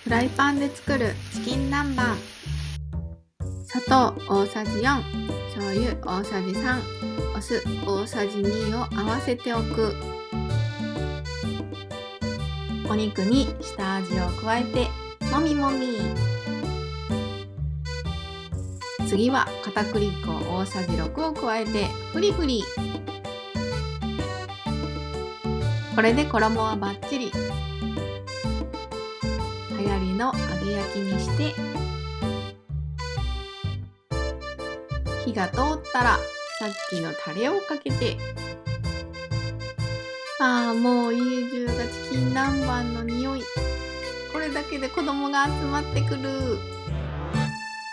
フライパンで作るチキン南蛮。砂糖大さじ4、醤油大さじ3、お酢大さじ2を合わせておく。お肉に下味を加えてもみもみ。次は片栗粉大さじ6を加えてフリフリ。これで衣はバッチリ。流行りの揚げ焼きにして火が通ったらさっきのタレをかけて、もう家中がチキン南蛮の匂い。これだけで子供が集まってくる。